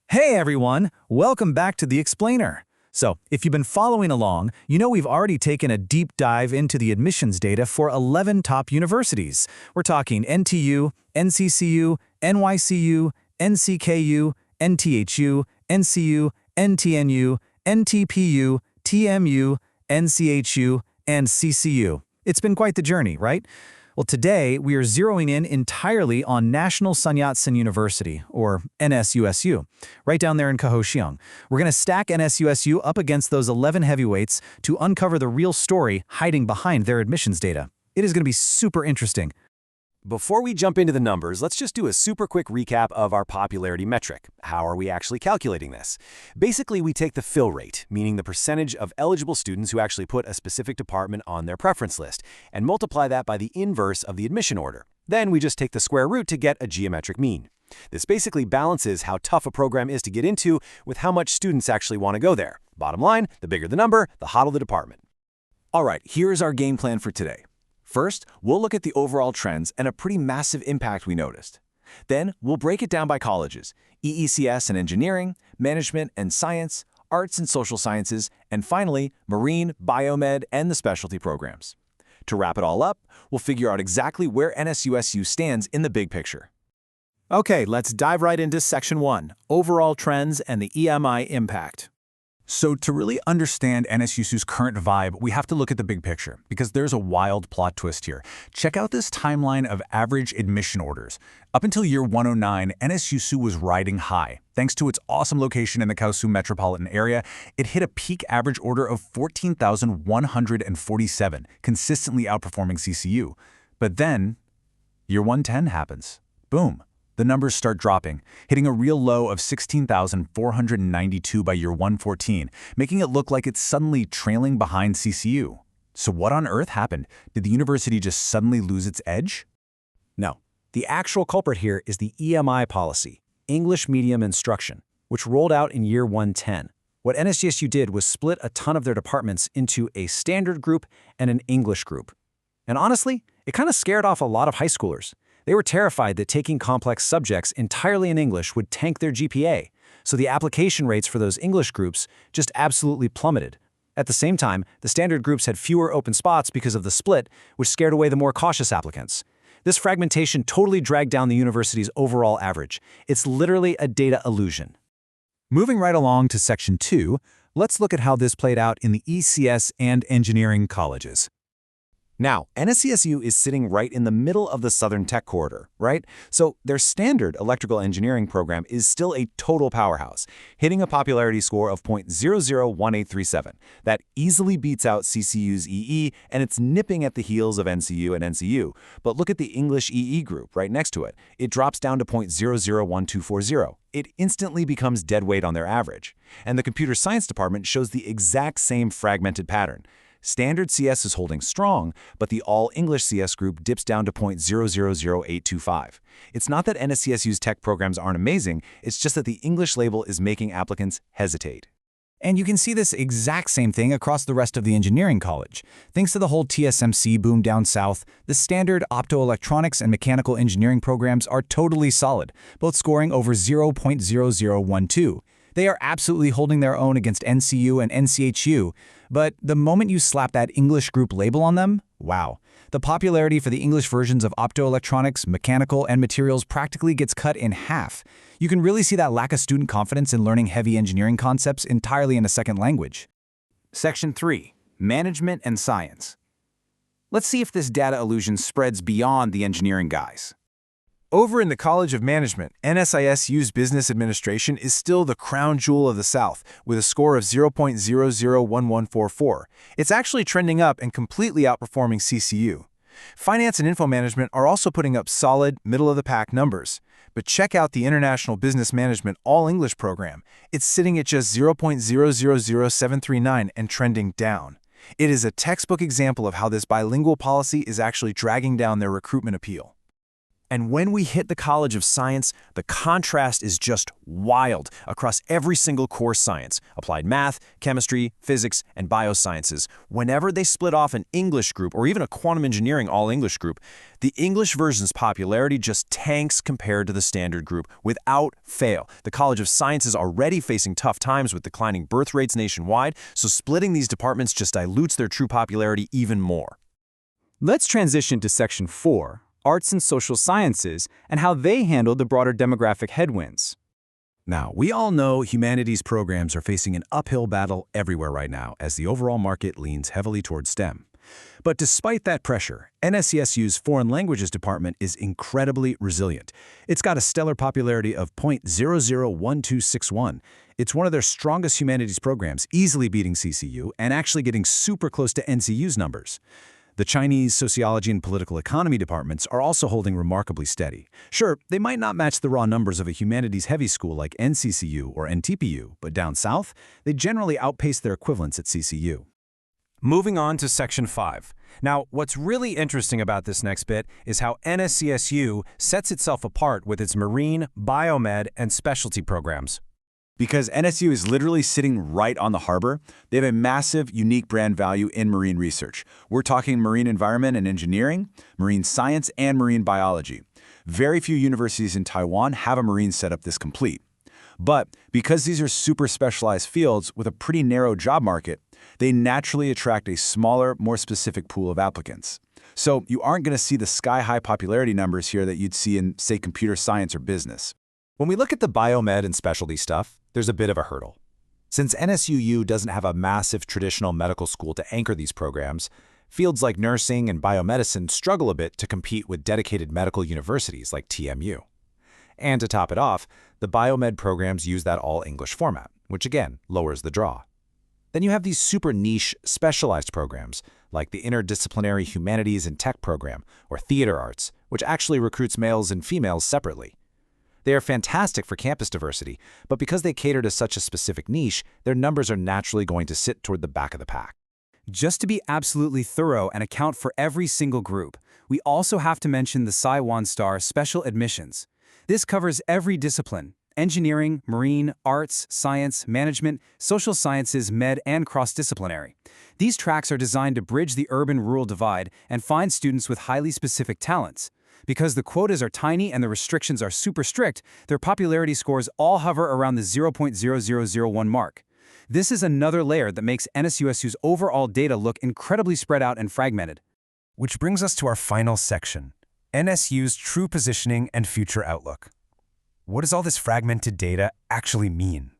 Hey everyone, welcome back to The Explainer. So, if you've been following along, you know we've already taken a deep dive into the admissions data for 11 top universities. We're talking NTU, NCCU, NYCU, NCKU, NTHU, NCU, NTNU, NTPU, TMU, NCHU, and CCU. It's been quite the journey, right? Well, today we are zeroing in entirely on National Sun Yat-sen University, or NSUSU, right down there in Kaohsiung. We're going to stack NSUSU up against those 11 heavyweights to uncover the real story hiding behind their admissions data. It is going to be super interesting. Before we jump into the numbers, let's just do a super quick recap of our popularity metric. How are we actually calculating this? Basically, we take the fill rate, meaning the percentage of eligible students who actually put a specific department on their preference list, and multiply that by the inverse of the admission order. Then we just take the square root to get a geometric mean. This basically balances how tough a program is to get into with how much students actually want to go there. Bottom line, the bigger the number, the hotter the department. All right, here's our game plan for today. First, we'll look at the overall trends and a pretty massive impact we noticed. Then, we'll break it down by colleges, EECS and engineering, management and science, arts and social sciences, and finally, marine, biomed, and the specialty programs. To wrap it all up, we'll figure out exactly where NSUSU stands in the big picture. Okay, let's dive right into Section 1, Overall Trends and the EMI Impact. So to really understand NSUSU's current vibe, we have to look at the big picture, because there's a wild plot twist here. Check out this timeline of average admission orders. Up until year 109, NSUSU was riding high. Thanks to its awesome location in the Kaohsiung metropolitan area, it hit a peak average order of 14,147, consistently outperforming CCU. But then, year 110 happens. Boom. The numbers start dropping, hitting a real low of 16,492 by year 114, making it look like it's suddenly trailing behind CCU. So what on earth happened? Did the university just suddenly lose its edge? No. The actual culprit here is the EMI policy, English Medium Instruction, which rolled out in year 110. What NSUSU did was split a ton of their departments into a standard group and an English group. And honestly, it kind of scared off a lot of high schoolers. They were terrified that taking complex subjects entirely in English would tank their GPA, so the application rates for those English groups just absolutely plummeted. At the same time, the standard groups had fewer open spots because of the split, which scared away the more cautious applicants. This fragmentation totally dragged down the university's overall average. It's literally a data illusion. Moving right along to Section 2, let's look at how this played out in the ECS and engineering colleges. Now, NSCSU is sitting right in the middle of the Southern Tech Corridor, right? So their standard electrical engineering program is still a total powerhouse, hitting a popularity score of 0.001837. That easily beats out CCU's EE, and it's nipping at the heels of NCU and NCU. But look at the English EE group right next to it. It drops down to 0.001240. It instantly becomes dead weight on their average. And the computer science department shows the exact same fragmented pattern. Standard CS is holding strong, but the all-English CS group dips down to 0.000825. It's not that NSCSU's tech programs aren't amazing, it's just that the English label is making applicants hesitate. And you can see this exact same thing across the rest of the engineering college. Thanks to the whole TSMC boom down south, the standard optoelectronics and mechanical engineering programs are totally solid, both scoring over 0.0012. They are absolutely holding their own against NCU and NCHU, but the moment you slap that English group label on them, wow. The popularity for the English versions of optoelectronics, mechanical, and materials practically gets cut in half. You can really see that lack of student confidence in learning heavy engineering concepts entirely in a second language. Section 3, Management and Science. Let's see if this data illusion spreads beyond the engineering guys. Over in the College of Management, NSISU's Business Administration is still the crown jewel of the South, with a score of 0.001144. It's actually trending up and completely outperforming CCU. Finance and Info Management are also putting up solid, middle-of-the-pack numbers. But check out the International Business Management All-English program. It's sitting at just 0.000739 and trending down. It is a textbook example of how this bilingual policy is actually dragging down their recruitment appeal. And when we hit the College of Science, the contrast is just wild across every single core science, applied math, chemistry, physics, and biosciences. Whenever they split off an English group or even a quantum engineering all-English group, the English version's popularity just tanks compared to the standard group without fail. The College of Science is already facing tough times with declining birth rates nationwide, so splitting these departments just dilutes their true popularity even more. Let's transition to Section 4. Arts and social sciences, and how they handle the broader demographic headwinds. Now, we all know humanities programs are facing an uphill battle everywhere right now as the overall market leans heavily towards STEM. But despite that pressure, NSYSU's Foreign Languages Department is incredibly resilient. It's got a stellar popularity of 0.001261. It's one of their strongest humanities programs, easily beating CCU and actually getting super close to NCU's numbers. The Chinese Sociology and Political Economy departments are also holding remarkably steady. Sure, they might not match the raw numbers of a humanities-heavy school like NCCU or NTPU, but down south, they generally outpace their equivalents at CCU. Moving on to Section 5. Now, what's really interesting about this next bit is how NSYSU sets itself apart with its marine, biomed, and specialty programs. Because NSU is literally sitting right on the harbor, they have a massive, unique brand value in marine research. We're talking marine environment and engineering, marine science, and marine biology. Very few universities in Taiwan have a marine setup this complete. But because these are super specialized fields with a pretty narrow job market, they naturally attract a smaller, more specific pool of applicants. So you aren't going to see the sky-high popularity numbers here that you'd see in, say, computer science or business. When we look at the biomed and specialty stuff, there's a bit of a hurdle. Since NSYU doesn't have a massive traditional medical school to anchor these programs, fields like nursing and biomedicine struggle a bit to compete with dedicated medical universities like TMU. And to top it off, the biomed programs use that all-English format, which again lowers the draw. Then you have these super niche, specialized programs, like the Interdisciplinary Humanities and Tech program, or Theater Arts, which actually recruits males and females separately. They are fantastic for campus diversity, but because they cater to such a specific niche, their numbers are naturally going to sit toward the back of the pack. Just to be absolutely thorough and account for every single group, we also have to mention the Saiwan Star Special Admissions. This covers every discipline: engineering, marine, arts, science, management, social sciences, med, and cross-disciplinary. These tracks are designed to bridge the urban-rural divide and find students with highly specific talents. Because the quotas are tiny and the restrictions are super strict, their popularity scores all hover around the 0.0001 mark. This is another layer that makes NSYSU's overall data look incredibly spread out and fragmented. Which brings us to our final section, NSU's true positioning and future outlook. What does all this fragmented data actually mean?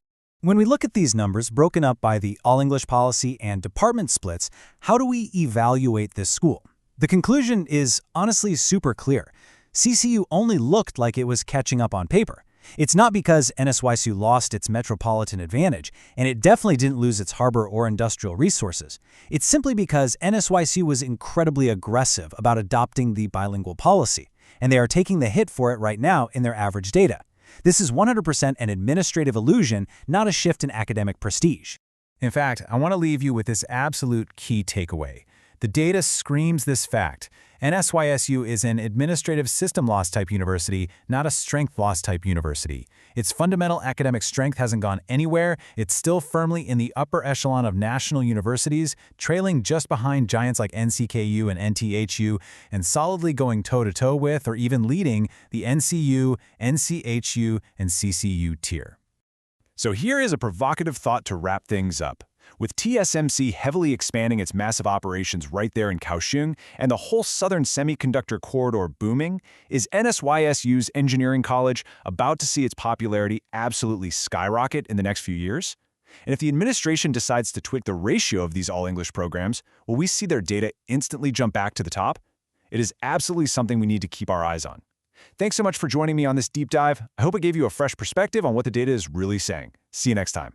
When we look at these numbers broken up by the all-English policy and department splits, how do we evaluate this school? The conclusion is honestly super clear. CCU only looked like it was catching up on paper. It's not because NSYSU lost its metropolitan advantage, and it definitely didn't lose its harbor or industrial resources. It's simply because NSYSU was incredibly aggressive about adopting the bilingual policy, and they are taking the hit for it right now in their average data. This is 100% an administrative illusion, not a shift in academic prestige. In fact, I want to leave you with this absolute key takeaway. The data screams this fact. NSYSU is an administrative system loss type university, not a strength loss type university. Its fundamental academic strength hasn't gone anywhere. It's still firmly in the upper echelon of national universities, trailing just behind giants like NCKU and NTHU, and solidly going toe-to-toe with or even leading the NCU, NCHU, and CCU tier. So here is a provocative thought to wrap things up. With TSMC heavily expanding its massive operations right there in Kaohsiung and the whole southern semiconductor corridor booming, is NSYSU's engineering college about to see its popularity absolutely skyrocket in the next few years? And if the administration decides to tweak the ratio of these all-English programs, will we see their data instantly jump back to the top? It is absolutely something we need to keep our eyes on. Thanks so much for joining me on this deep dive. I hope it gave you a fresh perspective on what the data is really saying. See you next time.